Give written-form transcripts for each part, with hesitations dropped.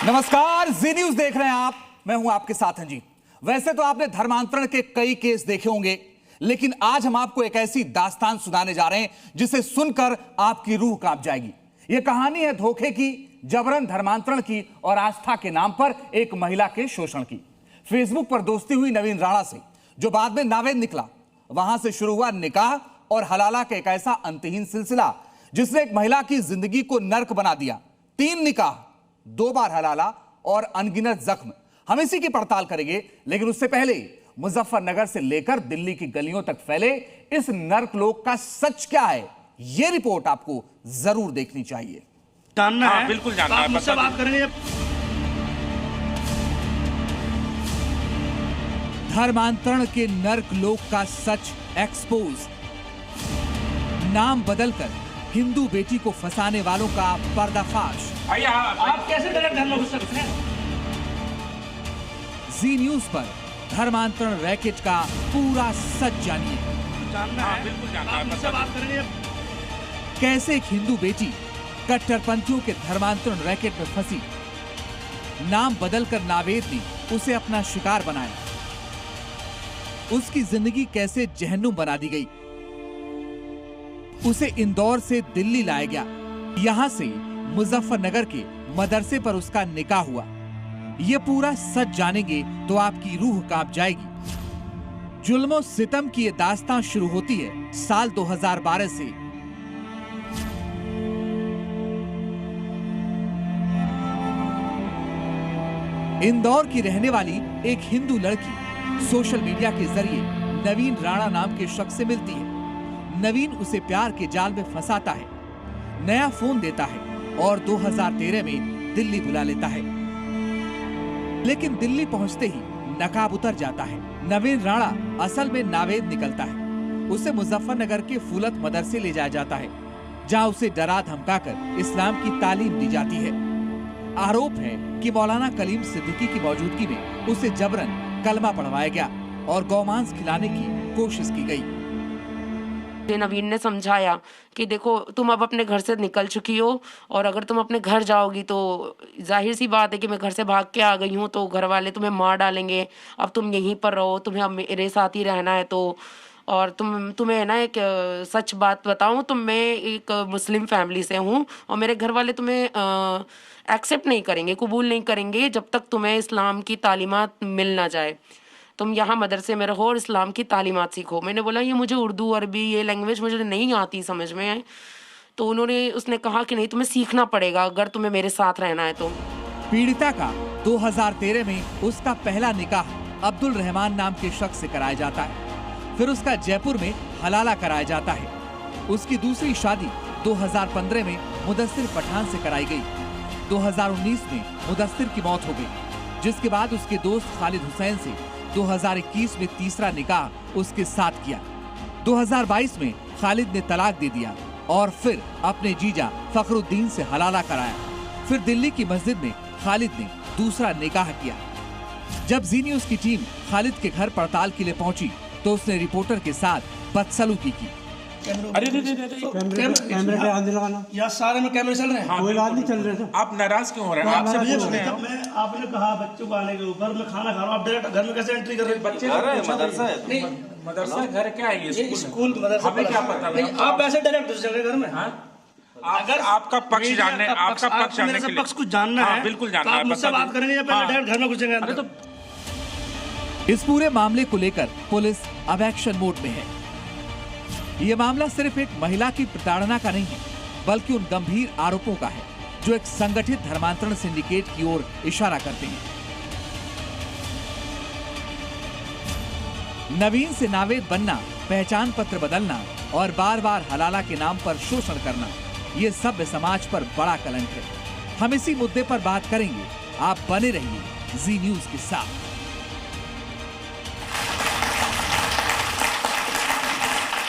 नमस्कार, जी न्यूज देख रहे हैं आप। मैं हूं आपके साथ अंजीत। वैसे तो आपने धर्मांतरण के कई केस देखे होंगे, लेकिन आज हम आपको एक ऐसी दास्तान सुनाने जा रहे हैं जिसे सुनकर आपकी रूह कांप जाएगी। यह कहानी है धोखे की, जबरन धर्मांतरण की और आस्था के नाम पर एक महिला के शोषण की। फेसबुक पर दोस्ती हुई नवीन राणा से, जो बाद में नावेद निकला। वहां से शुरू हुआ निकाह और हलाला का एक ऐसा अंतहीन सिलसिला जिसने एक महिला की जिंदगी को नर्क बना दिया। 3 निकाह, 2 बार हलाला और अनगिनत जख्म। हम इसी की पड़ताल करेंगे, लेकिन उससे पहले मुजफ्फरनगर से लेकर दिल्ली की गलियों तक फैले इस नर्कलोक का सच क्या है, यह रिपोर्ट आपको जरूर देखनी चाहिए। जानना है, बिल्कुल जानना है। मुझसे बात करेंगे। धर्मांतरण के नर्कलोक का सच एक्सपोज। नाम बदलकर हिंदू बेटी को फंसाने वालों का पर्दाफाश। आप कैसे डायरेक्ट धर्म में घुस सकते हैं? जी न्यूज पर धर्मांतरण रैकेट का पूरा सच जानिए। जानना है, बिल्कुल जानना है। मुझसे बात करेंगे। कैसे एक हिंदू बेटी कट्टरपंथियों के धर्मांतरण रैकेट में फंसी। नाम बदलकर नावेद ने उसे अपना शिकार बनाया। उसकी जिंदगी कैसे जहन्नुम बना दी गई। उसे इंदौर से दिल्ली लाया गया। यहां से मुजफ्फरनगर के मदरसे पर उसका निकाह हुआ। यह पूरा सच जानेंगे तो आपकी रूह कांप जाएगी। जुल्म और सितम की यह दास्तां शुरू होती है साल 2012 से। इंदौर की रहने वाली एक हिंदू लड़की सोशल मीडिया के जरिए नवीन राणा नाम के शख्स से मिलती है। नवीन उसे प्यार के जाल में फंसाता है, नया फोन देता है और 2013 में दिल्ली बुला लेता है। लेकिन दिल्ली पहुंचते ही नकाब उतर जाता है। नवीन राणा असल में नावेद निकलता है। उसे मुजफ्फरनगर के फूलत मदरसे ले जाया जाता है, जहां उसे डरा धमकाकर इस्लाम की तालीम दी जाती है। आरोप है कि मौलाना कलीम सिद्दीकी की मौजूदगी में उसे जबरन कलमा पढ़वाया गया और गौमांस खिलाने की कोशिश की गई। नवीन ने समझाया कि देखो, तुम अब अपने घर से निकल चुकी हो और अगर तुम अपने घर जाओगी तो जाहिर सी बात है कि मैं घर से भाग के आ गई हूँ तो घर वाले तुम्हें मार डालेंगे। अब तुम यहीं पर रहो, तुम्हें अब मेरे साथ ही रहना है। तो और तुम्हें ना एक सच बात बताऊं, तो मैं एक मुस्लिम फैमिली से हूँ और मेरे घर वाले तुम्हें एक्सेप्ट नहीं करेंगे, कबूल नहीं करेंगे जब तक तुम्हें इस्लाम की तालीमात मिल ना जाए। तुम यहाँ मदरसे में रहो और इस्लाम की तालीमात सीखो। मैंने बोला ये मुझे उर्दू अरबी ये लैंग्वेज मुझे नहीं आती समझ में। तो उसने कहा कि नहीं, तुम्हें सीखना पड़ेगा अगर तुम्हें मेरे साथ रहना है तो। पीड़िता का 2013 में उसका पहला निकाह अब्दुल रहमान नाम के शख्स से कराया जाता है। फिर उसका जयपुर में हलाला कराया जाता है। उसकी दूसरी शादी 2015 में मुदस्सिर पठान से कराई गई। 2019 में मुदस्सिर की मौत हो गई, जिसके बाद उसके दोस्त खालिद हुसैन से 2021 में तीसरा निकाह उसके साथ किया। 2022 में खालिद ने तलाक दे दिया और फिर अपने जीजा फखरुद्दीन से हलाला कराया। फिर दिल्ली की मस्जिद में खालिद ने दूसरा निकाह किया। जब जी न्यूज की टीम खालिद के घर पड़ताल के लिए पहुंची तो उसने रिपोर्टर के साथ बदसलूकी की। अरे कैमरे पे हाथ लगाना। यहाँ सारे में कैमरे चल रहे हैं। कोई बात नहीं चल रहे थे। आप नाराज क्यों हो रहे हैं? आपसे पूछ रहे हैं। मैं आपने कहा बच्चों को आने के ऊपर मैं खाना खा रहा हूँ, आप डायरेक्ट घर में कैसे एंट्री कर रहे हैं? बच्चे मदरसा है। नहीं, मदरसा घर क्या है? ये स्कूल मदरसा। हमें क्या पता? नहीं, आप ऐसे डायरेक्ट घुस चल रहे घर में। अगर आपका पक्ष जानने, आपका पक्ष जानने के लिए पक्ष कुछ जानना है, बिल्कुल जानना है। है। मुझसे बात करेंगे या पहले डायरेक्ट घर में घुसेंगे? अरे तो इस पूरे मामले को लेकर पुलिस अब एक्शन मोड में है। यह मामला सिर्फ एक महिला की प्रताड़ना का नहीं है, बल्कि उन गंभीर आरोपों का है जो एक संगठित धर्मांतरण सिंडिकेट की ओर इशारा करते हैं। नवीन से नावेद बनना, पहचान पत्र बदलना और बार बार हलाला के नाम पर शोषण करना, ये सभ्य समाज पर बड़ा कलंक है। हम इसी मुद्दे पर बात करेंगे। आप बने रहिए जी न्यूज के साथ।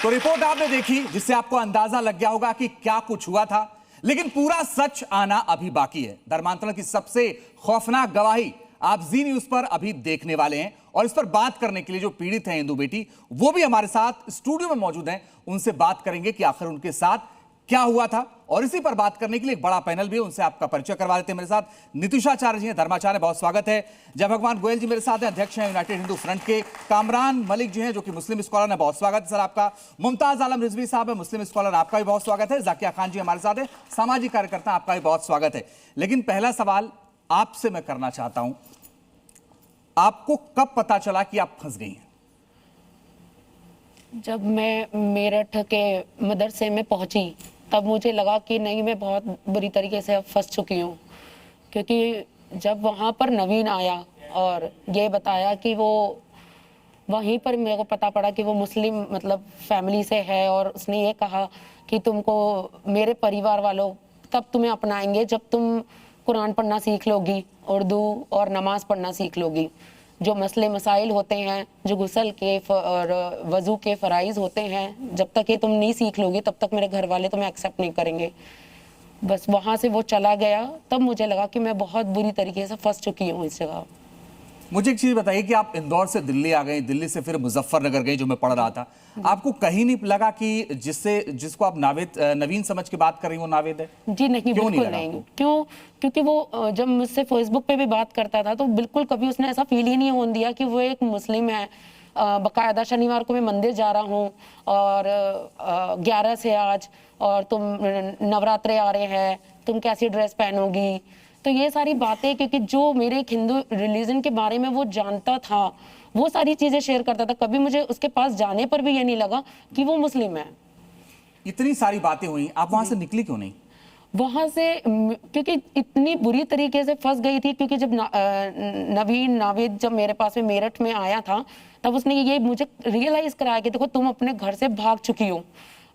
तो रिपोर्ट आपने देखी, जिससे आपको अंदाजा लग गया होगा कि क्या कुछ हुआ था, लेकिन पूरा सच आना अभी बाकी है। धर्मांतरण की सबसे खौफनाक गवाही आप जी न्यूज पर अभी देखने वाले हैं और इस पर बात करने के लिए जो पीड़ित हैं हिंदू बेटी, वो भी हमारे साथ स्टूडियो में मौजूद हैं। उनसे बात करेंगे कि आखिर उनके साथ क्या हुआ था, और इसी पर बात करने के लिए एक बड़ा पैनल भी है, उनसे आपका परिचय करवा देते हैं। मेरे साथ नितिशाचार्य जी हैं, धर्माचार्य, बहुत स्वागत है। जय भगवान गोयल जी मेरे साथ हैं, अध्यक्ष हैं यूनाइटेड हिंदू फ्रंट के। कामरान मलिक जी हैं जो कि मुस्लिम स्कॉलर हैं, बहुत स्वागत है सर आपका। मुमताज आलम रिजवी साहब है, मुस्लिम स्कॉलर, आपका भी बहुत स्वागत है। जाकिया खान जी हमारे साथ है, सामाजिक कार्यकर्ता, आपका भी बहुत स्वागत है। लेकिन पहला सवाल आपसे मैं करना चाहता हूं, आपको कब पता चला कि आप फंस गई हैं? जब मैं मेरठ के मदरसे में पहुंची तब मुझे लगा कि नहीं, मैं बहुत बुरी तरीके से अब फंस चुकी हूँ। क्योंकि जब वहाँ पर नवीन आया और ये बताया कि वो, वहीं पर मेरे को पता पड़ा कि वो मुस्लिम मतलब फैमिली से है, और उसने ये कहा कि तुमको मेरे परिवार वालों तब तुम्हें अपनाएंगे जब तुम कुरान पढ़ना सीख लोगी, उर्दू और नमाज पढ़ना सीख लोगी। जो मसले मसाइल होते हैं, जो गुस्ल के और वज़ू के फ़राइज़ होते हैं, जब तक ये तुम नहीं सीख लोगे तब तक मेरे घर वाले तुम्हें एक्सेप्ट नहीं करेंगे। बस वहाँ से वो चला गया, तब मुझे लगा कि मैं बहुत बुरी तरीके से फंस चुकी हूँ इस जगह। मुझे एक चीज बताइए कि आप इंदौर से दिल्ली आ गई, दिल्ली से फिर मुजफ्फरनगर गई, जो मैं पढ़ रहा था, आपको कहीं नहीं लगा कि जिसको आप नावेद नवीन समझ के बात कर रही हो नावेद है? जी नहीं, बिल्कुल नहीं। क्यों? क्योंकि वो जब मुझसे फेसबुक पे भी बात करता था तो बिल्कुल कभी उसने ऐसा फील ही नहीं होने दिया कि वो एक मुस्लिम है। बकायदा शनिवार को मैं मंदिर जा रहा हूँ और 11 से आज, और तुम नवरात्रे आ रहे हैं, तुम कैसी ड्रेस पहनोगी, तो ये सारी बातें, क्योंकि जो मेरे एक हिंदू रिलीजन के बारे में वो जानता था, वो सारी चीजें शेयर करता था। कभी मुझे उसके पास जाने पर भी ये नहीं लगा कि वो मुस्लिम है। इतनी सारी बातें हुई, आप वहां से निकली क्यों नहीं? वहां से क्योंकि इतनी बुरी तरीके से फंस गई थी। क्योंकि जब नवीन नावेद जब मेरे पास में मेरठ में आया था, तब उसने ये मुझे रियलाइज कराया कि देखो तुम अपने घर से भाग चुकी हो,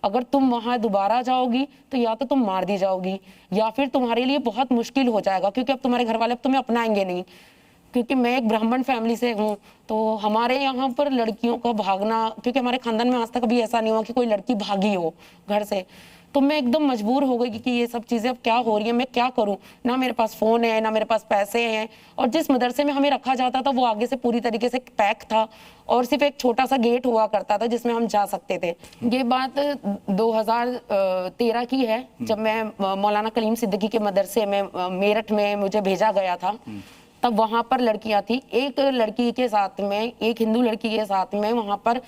अगर तुम वहां दोबारा जाओगी तो या तो तुम मार दी जाओगी या फिर तुम्हारे लिए बहुत मुश्किल हो जाएगा, क्योंकि अब तुम्हारे घर वाले अब तुम्हें अपनाएंगे नहीं। क्योंकि मैं एक ब्राह्मण फैमिली से हूँ, तो हमारे यहाँ पर लड़कियों का भागना, क्योंकि हमारे खानदान में आज तक कभी ऐसा नहीं हुआ कि कोई लड़की भागी हो घर से, तो मैं एकदम मजबूर हो गई कि ये सब चीजें अब क्या हो रही है, मैं क्या करूं। ना मेरे पास फोन है, ना मेरे पास पैसे हैं, और जिस मदरसे में हमें रखा जाता था वो आगे से पूरी तरीके से पैक था और सिर्फ एक छोटा सा गेट हुआ करता था जिसमें हम जा सकते थे। ये बात 2013 की है, जब मैं मौलाना कलीम सिद्दीकी के मदरसे में मेरठ में मुझे भेजा गया था। तब वहां पर लड़कियां थी, एक लड़की के साथ में, एक हिंदू लड़की के साथ में वहां पर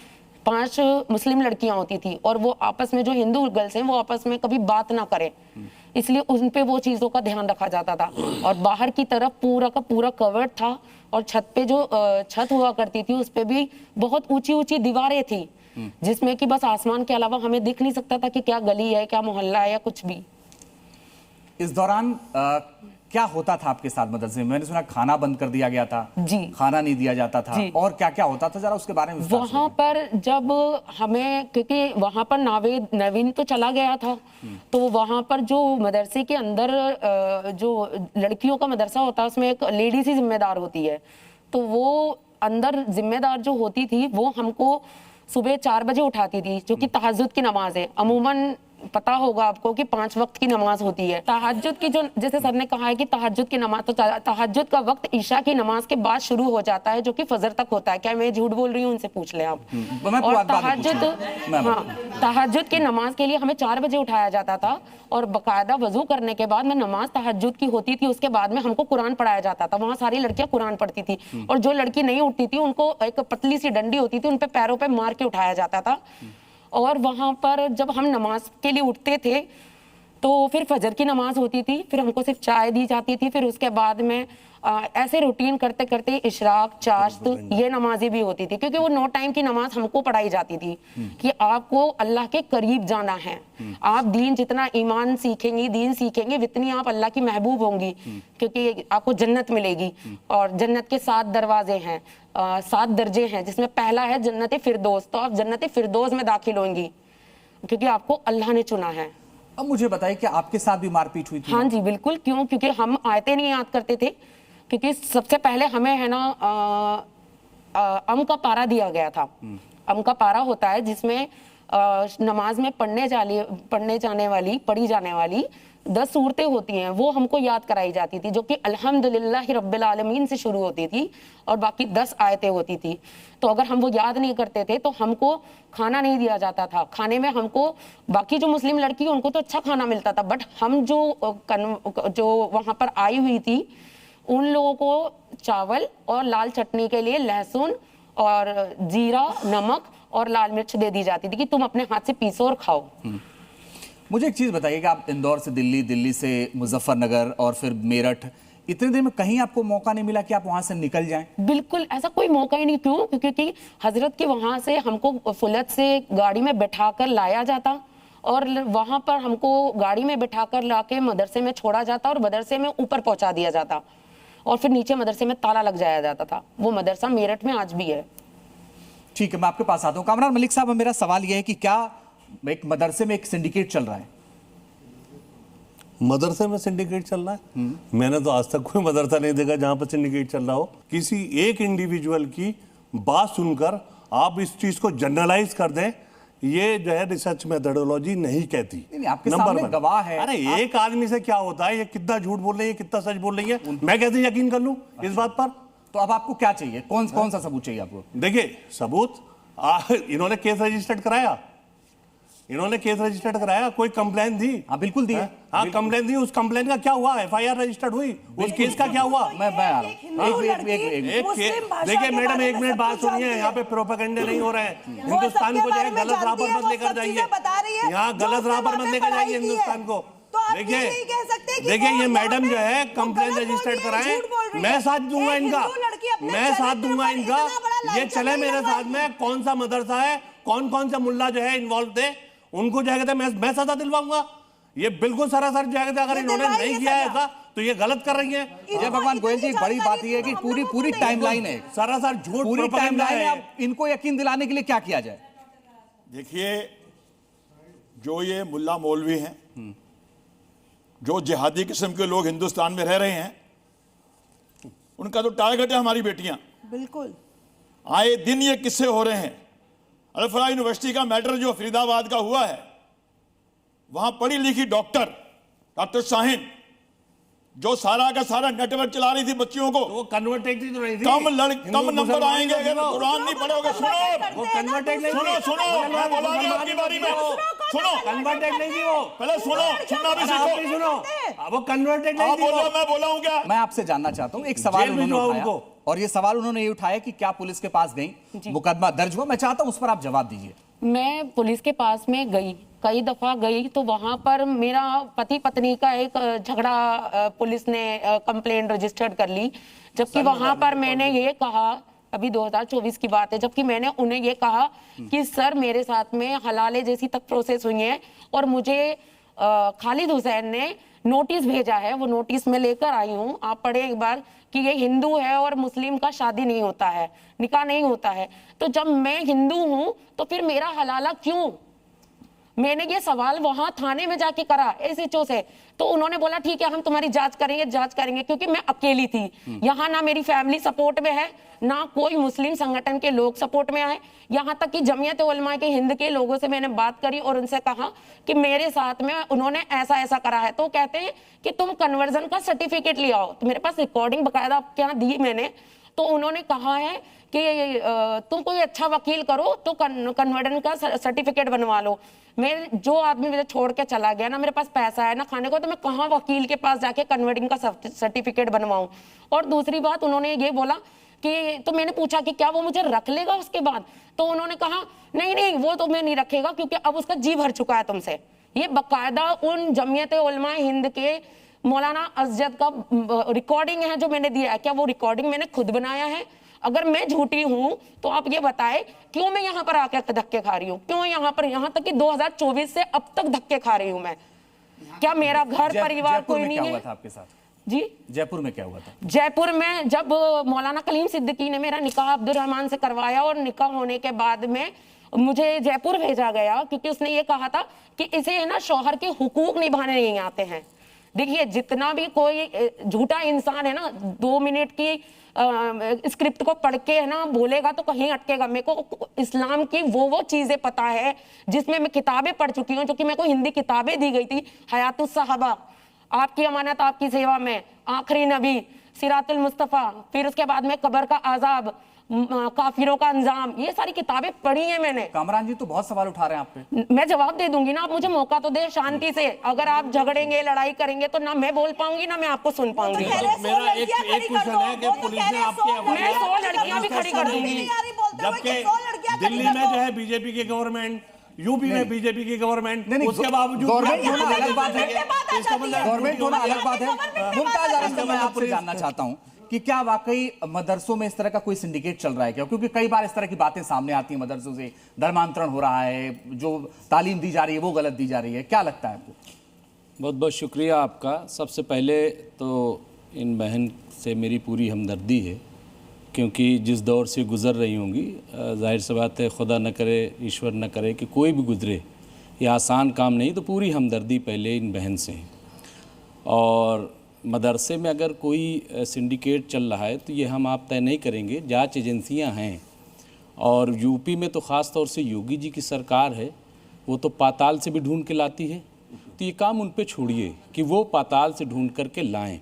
5 मुस्लिम लड़कियां होती थी, और वो आपस में, जो हिंदू गर्ल्स हैं वो आपस में कभी बात ना करें, इसलिए उन पे वो चीजों का ध्यान रखा जाता था। और बाहर की तरफ पूरा का पूरा कवर्ड था, और छत पे जो छत हुआ करती थी उस पे भी बहुत ऊंची ऊंची दीवारें थी, जिसमें कि बस आसमान के अलावा हमें दिख नहीं सकता था कि क्या गली है, क्या मोहल्ला है, या कुछ भी। इस दौरान क्या होता था आपके साथ मदरसे में? मैंने सुना खाना बंद कर दिया गया था जी, खाना नहीं दिया जाता था, और क्या क्या होता था, जरा उसके बारे में विस्तार से वहां पर जब हमें, क्योंकि वहां पर नवीन तो चला गया था, तो वहां पर जो मदरसे के अंदर जो लड़कियों का मदरसा होता है उसमें एक लेडीज ही जिम्मेदार होती है, तो वो अंदर जिम्मेदार जो होती थी वो हमको सुबह 4 बजे उठाती थी, जो कि तहज्जुद की नमाज है। अमूमन पता होगा आपको कि 5 वक्त की नमाज होती है। तहज्जुद की जो, जैसे सर ने कहा है कि तहज्जुद की नमाज, तो तहज्जुद का वक्त ईशा की नमाज के बाद शुरू हो जाता है, जो कि फजर तक होता है। क्या मैं झूठ बोल रही हूँ? उनसे पूछ लें आप। और तहज्जुद की नमाज के लिए हमें 4 बजे उठाया जाता था, और बाकायदा वजू करने के बाद में नमाज तहज्जुद की होती थी, उसके बाद में हमको कुरान पढ़ाया जाता था। वहाँ सारी लड़कियां कुरान पढ़ती थी, और जो लड़की नहीं उठती थी उनको एक पतली सी डंडी होती थी, उन पे पैरों पे मार के उठाया जाता था। और वहां पर जब हम नमाज के लिए उठते थे तो फिर फजर की नमाज होती थी, फिर हमको सिर्फ चाय दी जाती थी, फिर उसके बाद में ऐसे रूटीन करते करते इशराक, चाश्त, ये नमाजें भी होती थी, क्योंकि वो 9 टाइम की नमाज हमको पढ़ाई जाती थी कि आपको अल्लाह के करीब जाना है। आप दीन जितना ईमान सीखेंगी, दीन सीखेंगे, जितनी आप अल्लाह की महबूब होंगी, क्योंकि आपको जन्नत मिलेगी। और जन्नत के 7 दरवाजे हैं, 7 दर्जे हैं, जिसमें पहला है जन्नत फिरदौस। तो आप जन्नत फिरदौस में दाखिल होंगी क्योंकि आपको अल्लाह ने चुना है। अब मुझे बताइए कि आपके साथ भी मारपीट हुई थी? हाँ जी बिल्कुल। क्यों? क्योंकि हम आयतें नहीं याद करते थे, क्योंकि सबसे पहले हमें है ना अम का पारा दिया गया था। अम का पारा होता है जिसमें नमाज में पढ़ी जाने वाली 10 सूरतें होती हैं वो हमको याद कराई जाती थी, जो कि अल्हम्दुलिल्लाह रब्बिल आलमीन से शुरू होती थी और बाकी 10 आयतें होती थी। तो अगर हम वो याद नहीं करते थे तो हमको खाना नहीं दिया जाता था। खाने में हमको, बाकी जो मुस्लिम लड़की है उनको तो अच्छा खाना मिलता था, बट हम जो वहाँ पर आई हुई थी उन लोगों को चावल और लाल चटनी के लिए लहसुन और जीरा, नमक और लाल मिर्च दे दी जाती थी कि तुम अपने हाथ से पीसो और खाओ। मुझे एक चीज बताइए कि आप इंदौर से दिल्ली, दिल्ली से मुजफ्फरनगर और फिर मेरठ, इतने दिन में कहीं आपको मौका नहीं मिला कि आप वहां से निकल जाएं? बिल्कुल ऐसा कोई मौका ही नहीं। क्यों? क्योंकि हजरत के वहां से हमको फुलत से गाड़ी में बैठाकर लाया जाता और वहां पर हमको गाड़ी में बैठाकर लाके मदरसे में छोड़ा जाता और मदरसे में ऊपर पहुंचा दिया जाता और फिर नीचे मदरसे में ताला लग जाया जाता था। वो मदरसा मेरठ में आज भी है। ठीक है, मैं आपके पास आता हूं। कामरान मलिक साहब, मेरा सवाल यह है कि क्या एक मदरसे में एक सिंडिकेट चल रहा है? मदरसे में सिंडिकेट चल रहा है? मैंने तो आज तक कोई मदरसा नहीं देखा जहां पर सिंडिकेट चल रहा हो। किसी एक इंडिविजुअल की बात सुनकर आप इस चीज को जनरलाइज कर दें, ये जो है रिसर्च मेथोडोलॉजी नहीं कहती। नहीं, आपके सामने गवाह है। अरे एक आदमी से क्या होता है, ये कितना झूठ बोल रही है, कितना सच बोल रही है, मैं कैसे यकीन कर लूं इस बात पर? तो अब आपको क्या चाहिए? कौन सा सबूत चाहिए आपको? देखिए सबूत, इन्होंने केस रजिस्टर्ड कराया, कोई कंप्लेन दी? हाँ बिल्कुल दी। हाँ कंप्लेन दी, उस कंप्लेन का क्या हुआ? FIR रजिस्टर्ड हुई, उस केस का क्या हुआ? मैं आ रहा हूं। देखिए मैडम, एक मिनट बात सुनिए, यहाँ पे प्रोपेगेंडे नहीं हो रहे हैं। हिंदुस्तान को जो है गलत राह पर मत लेकर जाइए, यहाँ गलत राह पर मत लेकर जाइए हिंदुस्तान को। देखिए ये मैडम जो है कंप्लेन रजिस्टर्ड कराएं, मैं साथ दूंगा इनका, ये चले मेरे साथ में, कौन सा मदरसा है, कौन सा मुल्ला जो है इन्वॉल्व थे, उनको जो है मैं सजा दिलवाऊंगा। ये बिल्कुल सरासर जो है, अगर इन्होंने नहीं किया है ऐसा तो ये गलत कर रही है। जय भगवान गोयल जी, बड़ी बात यह है कि पूरी टाइमलाइन है, सरासर झूठ, पूरी टाइमलाइन है। अब इनको यकीन दिलाने के लिए क्या किया जाए? देखिए, जो ये मुल्ला मौलवी हैं, जो जिहादी किस्म के लोग हिंदुस्तान में रह रहे हैं, उनका तो टारगेट है हमारी बेटियां। बिल्कुल आए दिन ये किस्से हो रहे हैं। अल-फलाह यूनिवर्सिटी का मैटर जो फरीदाबाद का हुआ है, वहां पढ़ी लिखी डॉक्टर शाहीन जो सारा का सारा नेटवर्क चला रही थी बच्चियों को, तो वो कन्वर्टेड तो नहीं थी। कम नंबर आएंगे अगर कुरान नहीं पढ़ोगे। वो कन्वर्टेड नहीं थी। सुनो मैं बोला नहीं आपकी बारी में, सुनो कन्वर्टेड नहीं थी वो, पहले सुनना भी सीखो। सुनो वो कन्वर्टेड नहीं थी। मैं बोला हूं क्या? मैं आपसे जानना चाहता हूं, एक सवाल उन्होंने उठाया और ये सवाल उन्होंने ये उठाया कि क्या पुलिस के पास गई, मुकदमा दर्ज हुआ? मैं चाहता हूं उस पर आप जवाब दीजिए। मैं पुलिस के पास में गई, कई दफा गई, तो वहां पर मेरा पति पत्नी का एक झगड़ा, पुलिस ने कंप्लेंट रजिस्टर्ड कर ली, जबकि वहां पर मैंने ये कहा, अभी 2024 की बात है, जबकि मैंने उन्हें ये कहा कि सर मेरे साथ में हलाले जैसी तक प्रोसेस हुई है और मुझे खालिद हुसैन ने नोटिस भेजा है, वो नोटिस मैं लेकर आई हूँ, आप पढ़े एक बार, कि ये हिंदू है और मुस्लिम का शादी नहीं होता है, निकाह नहीं होता है। तो जब मैं हिंदू हूं तो फिर मेरा हलाला क्यों? मैंने ये सवाल वहां थाने में जाके करा SHO से, तो उन्होंने बोला ठीक है हम तुम्हारी जांच करेंगे, क्योंकि मैं अकेली थी यहाँ, ना मेरी फैमिली सपोर्ट में है, ना कोई मुस्लिम संगठन के लोग सपोर्ट में आए। यहाँ तक कि जमीयत उलमा के हिंद के लोगों से मैंने बात करी और उनसे कहा कि मेरे साथ में उन्होंने ऐसा करा है, तो कहते हैं कि तुम कन्वर्जन का सर्टिफिकेट ले आओ। तो मेरे पास रिकॉर्डिंग बकायदा आपके यहाँ दी मैंने, तो उन्होंने कहा है कि तुम कोई अच्छा वकील करो तो कन्वर्जन का सर्टिफिकेट बनवा लो। मैं, जो आदमी मुझे छोड़ के चला गया, ना मेरे पास पैसा है ना खाने को, तो मैं कहाँ वकील के पास जाके कन्वर्टिंग का सर्टिफिकेट बनवाऊं? और दूसरी बात उन्होंने ये बोला कि, तो मैंने पूछा कि क्या वो मुझे रख लेगा उसके बाद? तो उन्होंने कहा नहीं वो तो मैं नहीं रखेगा, क्योंकि अब उसका जी भर चुका है तुमसे। ये बकायदा उन जमीयत उलमा हिंद के मौलाना असजद का रिकॉर्डिंग है जो मैंने दिया है। क्या वो रिकॉर्डिंग मैंने खुद बनाया है? अगर मैं झूठी हूं तो आप ये बताएं क्यों मैं यहाँ पर आकर धक्के खा रही हूँ, क्यों यहाँ तक कि 2024 से अब तक धक्के खा रही हूँ मैं? क्या मेरा घर परिवार कोई नहीं है? क्या हुआ था आपके साथ जी? जयपुर में क्या हुआ था? जयपुर में जब मौलाना कलीम सिद्दीकी ने मेरा निकाह अब्दुल रहमान से करवाया और निकाह होने के बाद में मुझे जयपुर भेजा गया, क्योंकि उसने ये कहा था कि इसे है ना शौहर के हुकूक निभाने नहीं आते हैं। देखिए जितना भी कोई झूठा इंसान है ना, 2 मिनट की स्क्रिप्ट को पढ़ के है ना बोलेगा तो कहीं अटकेगा। मेरे को इस्लाम की वो चीजें पता है जिसमें मैं किताबें पढ़ चुकी हूँ, जो कि मेरे को हिंदी किताबें दी गई थी। हयातुस सहाबा, आपकी अमानत आपकी सेवा में, आखिरी नबी, सिरातुल मुस्तफा, फिर उसके बाद में कब्र का आजाब, काफिरों का अंजाम, ये सारी किताबें पढ़ी हैं मैंने। कामरान जी तो बहुत सवाल उठा रहे हैं आप पे। मैं जवाब दे दूंगी ना, आप मुझे मौका तो दे शांति से। अगर आप झगड़ेंगे लड़ाई करेंगे तो ना मैं बोल पाऊंगी ना मैं आपको सुन पाऊंगी। मेरा एक क्वेश्चन है कि पुलिस ने आपके मैं 100 लड़कियां भी खड़ी कर दूंगी। जबकि दिल्ली में जो है बीजेपी की गवर्नमेंट, यूपी में बीजेपी की गवर्नमेंट, उसके बावजूद गवर्नमेंट होना अलग बात है, गवर्नमेंट होना अलग बात है। मुमताज आलम, मैं आपसे जानना चाहता हूं कि क्या वाकई मदरसों में इस तरह का कोई सिंडिकेट चल रहा है क्या? क्योंकि कई बार इस तरह की बातें सामने आती हैं, मदरसों से धर्मांतरण हो रहा है, जो तालीम दी जा रही है वो गलत दी जा रही है, क्या लगता है आपको? बहुत बहुत शुक्रिया आपका। सबसे पहले तो इन बहन से मेरी पूरी हमदर्दी है, क्योंकि जिस दौर से गुज़र रही होंगी, जाहिर सी बात है, खुदा न करे ईश्वर न करे कि कोई भी गुज़रे, ये आसान काम नहीं, तो पूरी हमदर्दी पहले इन बहन से है। और मदरसे में अगर कोई सिंडिकेट चल रहा है तो ये हम आप तय नहीं करेंगे, जांच एजेंसियां हैं। और यूपी में तो ख़ास तौर से योगी जी की सरकार है, वो तो पाताल से भी ढूंढ के लाती है, तो ये काम उन पे छोड़िए कि वो पाताल से ढूंढ करके लाएं।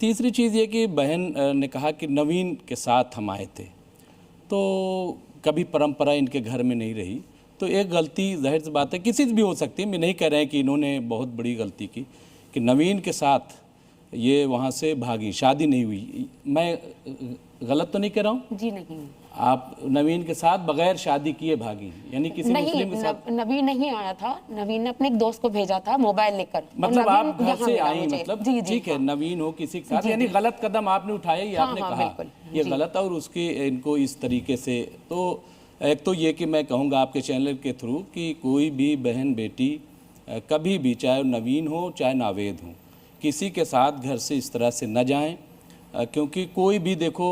तीसरी चीज़ ये कि बहन ने कहा कि नवीन के साथ हम आए थे, तो कभी परंपरा इनके घर में नहीं रही, तो एक गलती जाहिर सी बात है किसी से भी हो सकती है। मैं नहीं कह रहे हैं कि इन्होंने बहुत बड़ी गलती की कि नवीन के साथ ये वहाँ से भागी, शादी नहीं हुई। मैं गलत तो नहीं कह रहा हूँ जी? नहीं, आप नवीन के साथ बगैर शादी किए भागी, यानी किसी मुस्लिम के साथ? नवीन नहीं आया था, नवीन ने अपने एक दोस्त को भेजा था मोबाइल लेकर। मतलब आप घर से आई, मतलब ठीक है, नवीन हो किसी के साथ, यानी गलत कदम आपने उठाया, ये आपने कहा ये गलत, और उसके इनको इस तरीके से। तो एक तो ये कि मैं कहूँगा आपके चैनल के थ्रू कि कोई भी बहन बेटी कभी भी, चाहे नवीन हो चाहे नावेद हो, किसी के साथ घर से इस तरह से न जाएं, क्योंकि कोई भी देखो,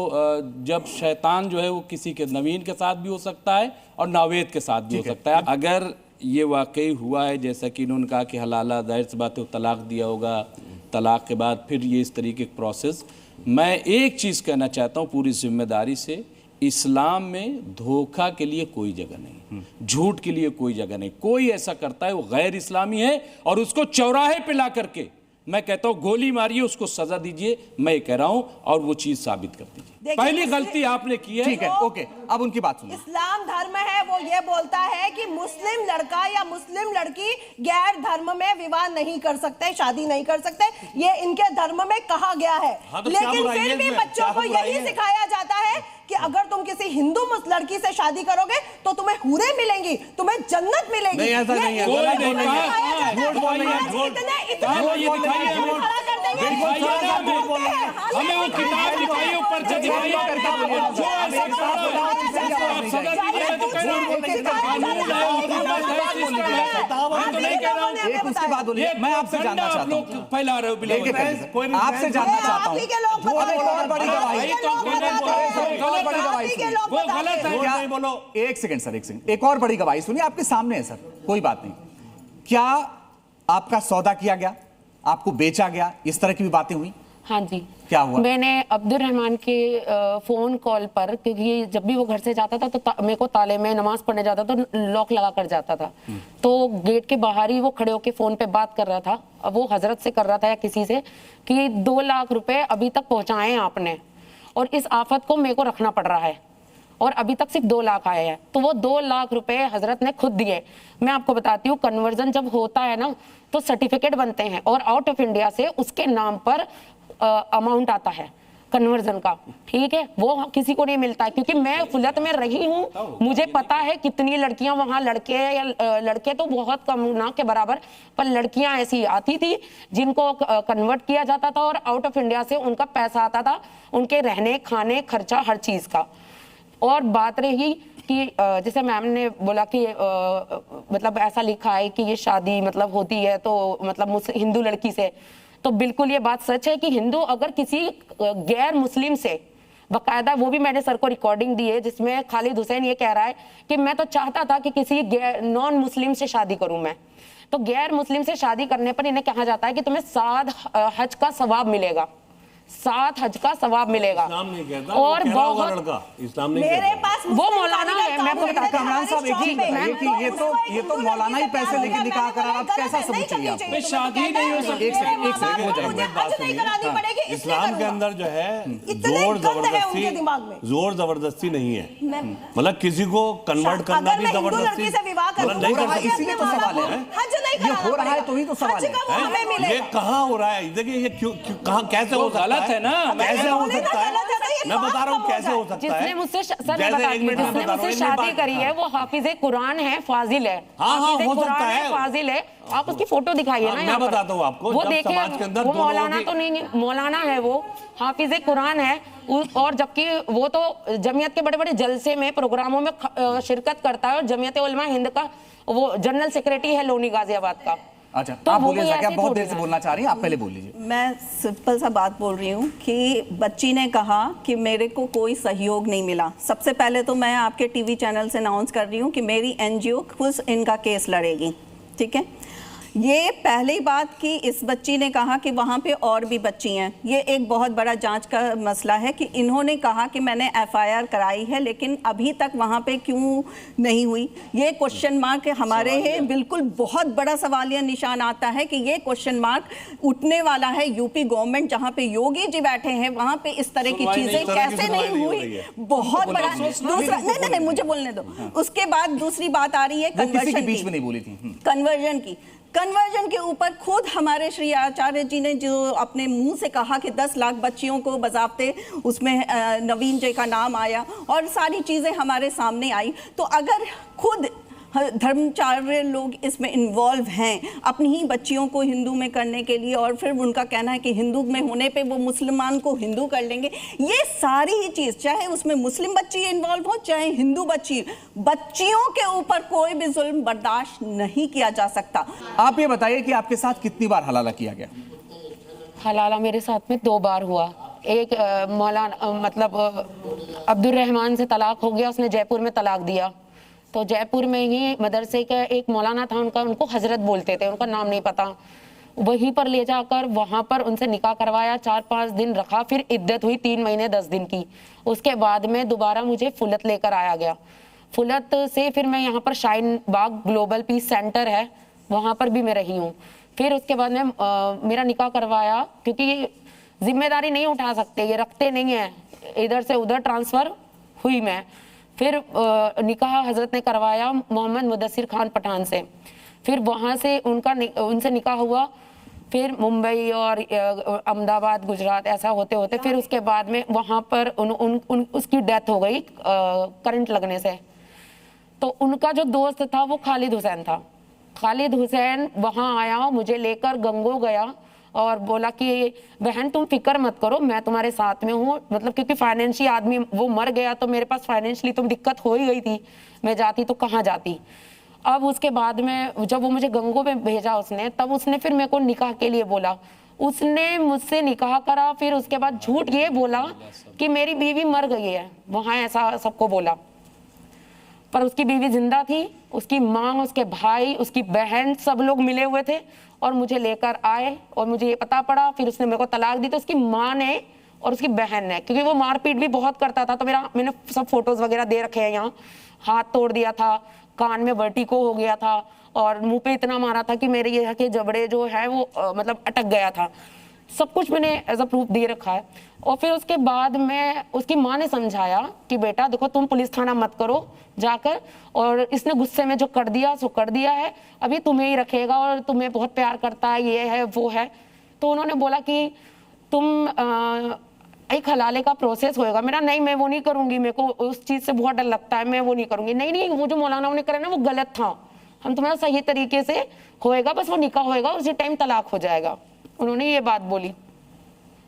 जब शैतान जो है वो किसी के नवीन के साथ भी हो सकता है और नावेद के साथ भी हो सकता है। अगर ये वाकई हुआ है जैसा कि इन्होंने कहा कि हलाला, जाहिर सी बात है तलाक दिया होगा, तलाक के बाद फिर ये इस तरीके का प्रोसेस। मैं एक चीज़ कहना चाहता हूँ पूरी जिम्मेदारी से, इस्लाम में धोखा के लिए कोई जगह नहीं, झूठ के लिए कोई जगह नहीं। कोई ऐसा करता है वो गैर इस्लामी है, और उसको चौराहे पे ला करके मैं कहता हूँ गोली मारिए, उसको सजा दीजिए, मैं कह रहा हूँ, और वो चीज साबित कर दीजिए। पहली गलती आपने की है। ठीक है, ओके, अब उनकी बात सुनिए। इस्लाम धर्म है, वो ये बोलता है कि मुस्लिम लड़का या मुस्लिम लड़की गैर धर्म में विवाह नहीं कर सकते, शादी नहीं कर सकते, ये इनके धर्म में कहा गया है। लेकिन फिर भी बच्चों को यही सिखाया जाता है कि अगर तुम किसी हिंदू लड़की से शादी करोगे तो तुम्हें हूरें मिलेंगी, तुम्हें जन्नत मिलेगी। नहीं, ऐसा नहीं है। हमें वो किताब दिखाइए, ऊपर से दिखाइए, जो ऐसा एक उसके बाद बोलिए, मैं आपसे जानना चाहता हूँ, फैला रहे हो, आपसे जानना चाहता हूँ, वो गलत है क्या? बोलो, एक सेकंड सर, एक सेकंड, एक और बड़ी गवाही सुनिए, आपके सामने है सर, कोई बात नहीं। क्या आपका सौदा किया गया, आपको बेचा गया, इस तरह की भी बातें हुई? हाँ जी। क्या हुआ? मैंने अब्दुल रहमान के फोन कॉल पर, क्योंकि जब भी वो घर से जाता था तो मेरे को ताले में नमाज पढ़ने जाता तो लॉक लगा कर जाता था, तो गेट के बाहर ही वो खड़े होके फोन पे बात कर रहा था। अब वो हजरत से कर रहा था या किसी से कि 2 लाख रुपए अभी तक पहुंचाए आपने, और इस आफत को मेरे को रखना पड़ रहा है, और अभी तक सिर्फ 2 लाख आए हैं। तो वो 2 लाख रुपए हजरत ने खुद दिए। मैं आपको बताती हूँ, कन्वर्जन जब होता है ना तो सर्टिफिकेट बनते हैं, और आउट ऑफ इंडिया से उसके नाम पर अमाउंट आता है कन्वर्जन का, ठीक है, वो किसी को नहीं मिलता है। क्योंकि मैं फुलत में रही हूँ, मुझे पता है कितनी लड़कियां वहां, लड़के या लड़के तो बहुत कम ना के बराबर, पर लड़कियां ऐसी आती थी जिनको कन्वर्ट किया जाता था, और आउट ऑफ इंडिया से उनका पैसा आता था, उनके रहने खाने खर्चा हर चीज का। और बात रही कि जैसे मैम ने बोला कि मतलब ऐसा लिखा है कि ये शादी मतलब होती है तो मतलब हिंदू लड़की से, तो बिल्कुल ये बात सच है कि हिंदू अगर किसी गैर मुस्लिम से, बकायदा वो भी मैंने सर को रिकॉर्डिंग दी है जिसमें खालिद हुसैन ये कह रहा है कि मैं तो चाहता था कि किसी नॉन मुस्लिम से शादी करूं मैं, तो गैर मुस्लिम से शादी करने पर इन्हें कहा जाता है कि तुम्हें 7 हज का सवाब मिलेगा, 7 हज का सवाब मिलेगा। इस्लाम नहीं कहता, और वो कह रहा होगा बहुत लड़का, इस्लाम नहीं मेरे कहता। पास वो मौलाना है, मैं तो कामरान साहब एक चीज बताइए कि ये तो मौलाना ही पैसे लेके निकाह करा, आप कैसा सबूत चाहिए आपको? शादी नहीं हो सकती। एक सेकंड हो जाएगा। इस्लाम के अंदर जो है जोर जबरदस्ती नहीं है, मतलब किसी को कन्वर्ट करना भी जबरदस्ती मतलब नहीं कर सकते। इसीलिए तो सवाल है, ये हो रहा है तो ही तो सवाल है। ये कहाँ हो रहा है? देखिए ये क्यों कहाँ कैसे हो सकता है? गलत है ना, कैसे हो सकता है? मैं बता रहा हूँ कैसे हो सकता है। जिसने मुझसे जिसने मुझसे शादी करी है वो हाफिज कुरान है, फाजिल है। हाँ, हाफिज हो सकता कुरान है। फाजिल है। आप उसकी फोटो दिखाइए ना। मैं बताता हूँ आपको, वो जब देखिए, समाज के अंदर वो दोनों मौलाना की- तो नहीं, मौलाना है वो, हाफिज कुरान है। और जबकि वो तो जमीयत के बड़े बड़े जलसे में, प्रोग्रामों में शिरकत करता है और जमीयत उलमा हिंद का वो जनरल सेक्रेटरी है लोनी गाजियाबाद का। अच्छा, तो आप वो बोलिए, कोई आप ऐसी बहुत थोड़ी देर से ना है। बोलना चाह रही हैं, आप पहले बोल लीजिए। मैं सिंपल सा बात बोल रही हूँ कि बच्ची ने कहा कि मेरे को कोई सहयोग नहीं मिला। सबसे पहले तो मैं आपके टीवी चैनल से अनाउंस कर रही हूँ कि मेरी एनजीओ खुद इनका केस लड़ेगी, ठीक है। ये पहली बात कि इस बच्ची ने कहा कि वहाँ पे और भी बच्ची हैं। ये एक बहुत बड़ा जांच का मसला है कि इन्होंने कहा कि मैंने एफआईआर कराई है लेकिन अभी तक वहाँ पे क्यों नहीं हुई। ये क्वेश्चन मार्क हमारे है, बिल्कुल बहुत बड़ा सवालिया निशान आता है कि ये क्वेश्चन मार्क उठने वाला है। यूपी गवर्नमेंट जहाँ पे योगी जी बैठे हैं वहाँ पे इस तरह की चीज़ें कैसे नहीं हुई, बहुत बड़ा। दूसरा नहीं, मुझे बोलने दो। उसके बाद दूसरी बात आ रही है कन्वर्जन बीच में नहीं बोली थी, कन्वर्जन के ऊपर खुद हमारे श्री आचार्य जी ने जो अपने मुंह से कहा कि 10 लाख बच्चियों को बजाते उसमें नवीन जी का नाम आया और सारी चीज़ें हमारे सामने आई। तो अगर खुद धर्माचार्य लोग इसमें इन्वॉल्व हैं अपनी ही बच्चियों को हिंदू में करने के लिए और फिर उनका कहना है कि हिंदू में होने पे वो मुसलमान को हिंदू कर लेंगे, ये सारी ही चीज़, चाहे उसमें मुस्लिम बच्ची इन्वॉल्व हो चाहे हिंदू बच्ची, बच्चियों के ऊपर कोई भी जुल्म बर्दाश्त नहीं किया जा सकता। आप ये बताइए कि आपके साथ कितनी बार हलाला किया गया? हलाला मेरे साथ में 2 बार हुआ। एक मौलाना मतलब अब्दुल रहमान से तलाक हो गया, उसने जयपुर में तलाक दिया। तो जयपुर में ही मदरसे का एक मौलाना था, उनको हजरत बोलते थे, उनका नाम नहीं पता। वहीं पर ले जाकर वहाँ पर उनसे निकाह करवाया, 4-5 दिन रखा, फिर इद्दत हुई 3 महीने 10 दिन की। उसके बाद में दोबारा मुझे फुलत लेकर आया गया। फुलत से फिर मैं यहाँ पर Shaheen Bagh global piece centre है, वहाँ पर भी मैं रही हूँ। फिर उसके बाद में मेरा निकाह करवाया, क्योंकि जिम्मेदारी नहीं उठा सकते, ये रखते नहीं है, इधर से उधर ट्रांसफ़र हुई मैं। फिर निकाह हजरत ने करवाया मोहम्मद मुदस्सिर खान पठान से। फिर वहाँ से उनसे निकाह हुआ। फिर मुंबई और अहमदाबाद, गुजरात, ऐसा होते होते फिर उसके बाद में वहाँ पर उसकी डेथ हो गई करंट लगने से। तो उनका जो दोस्त था वो खालिद हुसैन था। खालिद हुसैन वहाँ आया, मुझे लेकर गंगो गया और बोला कि बहन तुम फिक्र मत करो, मैं तुम्हारे साथ में हूँ। मतलब क्योंकि फाइनेंशियल आदमी वो मर गया तो मेरे पास फाइनेंशियली तो दिक्कत हो ही गई थी, मैं जाती तो कहाँ जाती। अब उसके बाद में जब वो मुझे गंगो में भेजा उसने, तब उसने फिर मेरे को निकाह के लिए बोला। उसने मुझसे निकाह करा, फिर उसके बाद झूठ ये बोला कि मेरी बीवी मर गई है, वहाँ ऐसा सबको बोला। पर उसकी बीवी जिंदा थी, उसकी माँ, उसके भाई, उसकी बहन, सब लोग मिले हुए थे और मुझे लेकर आए और मुझे ये पता पड़ा। फिर उसने मेरे को तलाक दी। तो उसकी माँ ने और उसकी बहन ने, क्योंकि वो मारपीट भी बहुत करता था, तो मैंने सब फोटोज वगैरह दे रखे हैं यहाँ। हाथ तोड़ दिया था, कान में वर्टिको हो गया था और मुंह पे इतना मारा था कि मेरे यहाँ के जबड़े जो है वो मतलब अटक गया था। सब कुछ मैंने एज अ प्रूफ दे रखा है। और फिर उसके बाद में उसकी माँ ने समझाया कि बेटा देखो तुम पुलिस थाना मत करो जाकर, और इसने गुस्से में जो कर दिया सो कर दिया है, अभी तुम्हें ही रखेगा और तुम्हें बहुत प्यार करता है, ये है वो है। तो उन्होंने बोला कि तुम एक हलाले का प्रोसेस होएगा। मेरा नहीं, मैं वो नहीं करूंगी, मेरे को उस चीज़ से बहुत डर लगता है, मैं वो नहीं करूंगी। नहीं, वो जो मौलाना ने करा ना वो गलत था, हम तुम्हारा सही तरीके से होएगा, बस वो निकाह होएगा, उसी टाइम तलाक हो जाएगा। उन्होंने ये बात बोली।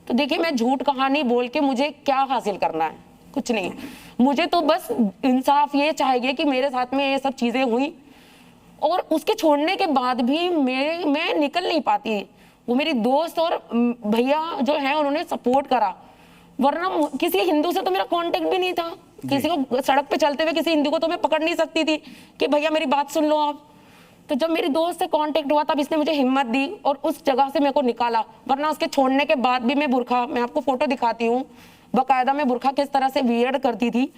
तो देखिए मैं झूठ कहानी बोल के मुझे क्या हासिल करना है, कुछ नहीं। मुझे तो बस इंसाफ ये चाहिए कि मेरे साथ में ये सब चीज़ें हुई और उसके छोड़ने के बाद भी मैं निकल नहीं पाती। वो मेरी दोस्त और भैया जो है उन्होंने सपोर्ट करा, वरना किसी हिंदू से तो मेरा कांटेक्ट भी नहीं था। किसी को सड़क पे चलते हुए किसी हिंदू को तो मैं पकड़ नहीं सकती थी कि भैया मेरी बात सुन लो आप। तो जब मेरी दोस्त से कांटेक्ट हुआ तब इसने मुझे हिम्मत दी और उस जगह से मेरे को निकाला, वरना उसके छोड़ने के बाद भी मैं बुरखा, मैं आपको फोटो दिखाती हूँ, बाकायदा मैं बुरखा किस तरह से वियर्ड करती थी।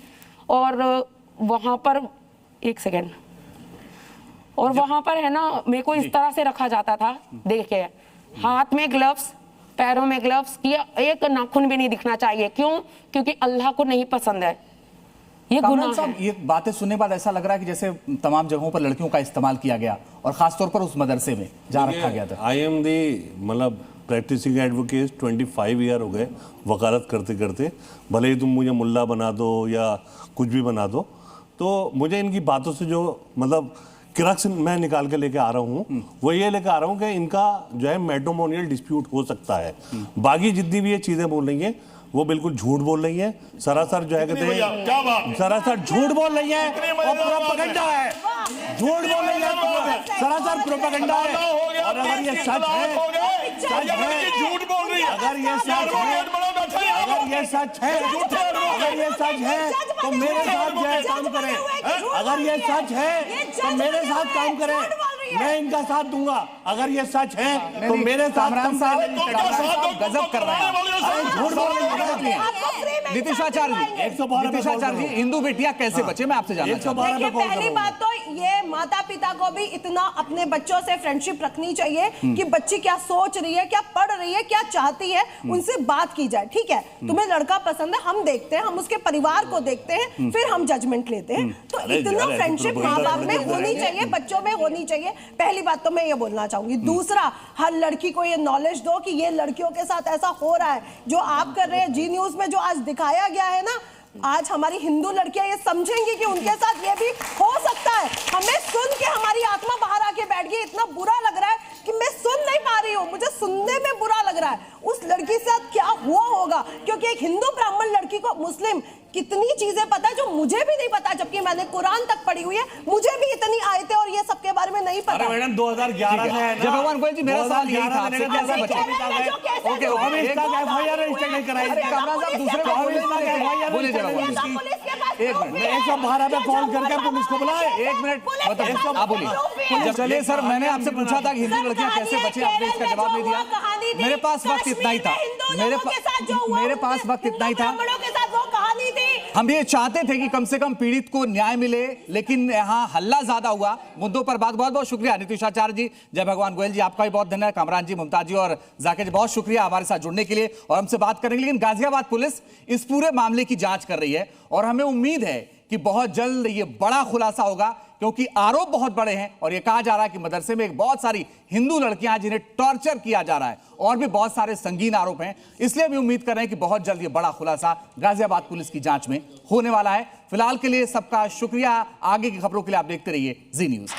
और वहां पर एक सेकेंड, और वहां पर है ना मेरे को इस तरह से रखा जाता था, देखिए हाथ में ग्लव्स, पैरों में ग्लव्स, ये एक नाखून भी नहीं दिखना चाहिए। क्यों? क्योंकि अल्लाह को नहीं पसंद है, ये गुनाह है। ये बातें सुनने के बाद ऐसा लग रहा है कि जैसे तमाम जगहों पर लड़कियों का इस्तेमाल किया गया और खासतौर पर उस मदरसे में जहाँ रखा गया था। आई एम दी मतलब प्रैक्टिसिंग एडवोकेट 25 ईयर हो गए वकालत करते करते। भले ही तुम मुझे मुल्ला बना दो या कुछ भी बना दो, तो मुझे इनकी बातों से जो मतलब क्रक्स मैं निकाल के लेके आ रहा हूँ वो ये लेके आ रहा हूँ कि इनका जो है मैट्रिमोनियल डिस्प्यूट हो सकता है। बाकी जितनी भी ये चीजें बोल रही हैं वो बिल्कुल झूठ बोल रही है, सरासर जो है कहते हैं सरासर झूठ बोल रही है और प्रोपेगेंडा है, झूठ बोल रही है, सरासर प्रोपेगेंडा है। और अगर ये सच है, झूठ बोल रही है, अगर ये सच है, अगर ये सच है, अगर ये सच है तो मेरे साथ जो है काम करें। अगर ये सच है तो मेरे साथ काम करें, मैं इनका साथ दूंगा। अगर ये सच है तो मेरे साथ गजब कर रहे हैं, झूठ बोल रहे हैं। नीतीशाचार्य जी, हिंदू बेटियां कैसे बचे, मैं आपसे जानना चाहता हूं। पहली बात तो ये माता पिता को भी इतना अपने बच्चों से फ्रेंडशिप रखनी चाहिए कि बच्ची क्या सोच रही है, क्या पढ़ रही है, क्या चाहती है, उनसे बात की जाए। ठीक है, तुम्हें लड़का पसंद है, हम देखते हैं, हम उसके परिवार को देखते हैं, फिर हम जजमेंट लेते हैं। तो इतना फ्रेंडशिप माँ बाप में होनी चाहिए, बच्चों में होनी चाहिए। पहली बात तो मैं ये बोलना चाहूंगी। दूसरा, हर लड़की को ये नॉलेज दो कि ये लड़कियों के साथ ऐसा हो रहा है जो आप कर रहे हैं। जी न्यूज में जो आज दिखाया गया है ना, आज हमारी हिंदू लड़कियां ये समझेंगी कि उनके साथ ये भी हो सकता है। हमें सुन के हमारी आत्मा बाहर आके बैठ गई। इतना बुरा लग रहा है कि मैं सुन नहीं पा रही हूँ, मुझे सुनने में बुरा लग रहा है। उस लड़की के साथ क्या हुआ होगा, क्योंकि एक हिंदू ब्राह्मण लड़की को मुस्लिम कितनी चीजें पता है जो मुझे भी नहीं पता, जबकि मैंने कुरान तक पढ़ी हुई है, मुझे भी इतनी आयतें और ये सब के बारे में नहीं पता। अरे मैडम 2011 से है ना, जय भगवान गोयल जी, मेरा सवाल यही था आपसे, कैसे बचे? ओके, अभी इसका एफआईआर रजिस्टर नहीं कराई। कमरा साहब दूसरे को बोलिए, जय भगवान। एक मिनट, मैं 112 पे कॉल करके पुलिस को बुलाए। एक मिनट, आप बोलिए। चलिए सर, मैंने आपसे पूछा था कि हिंदू लड़कियां कैसे बचे, आपने इसका जवाब नहीं दिया। मेरे पास वक्त इतना ही था, मेरे पास वक्त इतना ही था। हम ये चाहते थे कि कम से कम पीड़ित को न्याय मिले, लेकिन यहाँ हल्ला ज्यादा हुआ मुद्दों पर बात। बहुत बहुत शुक्रिया नीतीशाचार्य जी, जय भगवान गोयल जी, आपका भी बहुत धन्यवाद। कामरान जी, मुमताज जी और जाकिर जी, बहुत शुक्रिया हमारे साथ जुड़ने के लिए और हमसे बात करने के लिए। लेकिन गाजियाबाद पुलिस इस पूरे मामले की जांच कर रही है और हमें उम्मीद है कि बहुत जल्द ये बड़ा खुलासा होगा, क्योंकि आरोप बहुत बड़े हैं और ये कहा जा रहा है कि मदरसे में एक बहुत सारी हिंदू लड़कियां हैं जिन्हें टॉर्चर किया जा रहा है और भी बहुत सारे संगीन आरोप हैं। इसलिए हम उम्मीद कर रहे हैं कि बहुत जल्द ये बड़ा खुलासा गाजियाबाद पुलिस की जांच में होने वाला है। फिलहाल के लिए सबका शुक्रिया। आगे की खबरों के लिए आप देखते रहिए जी न्यूज।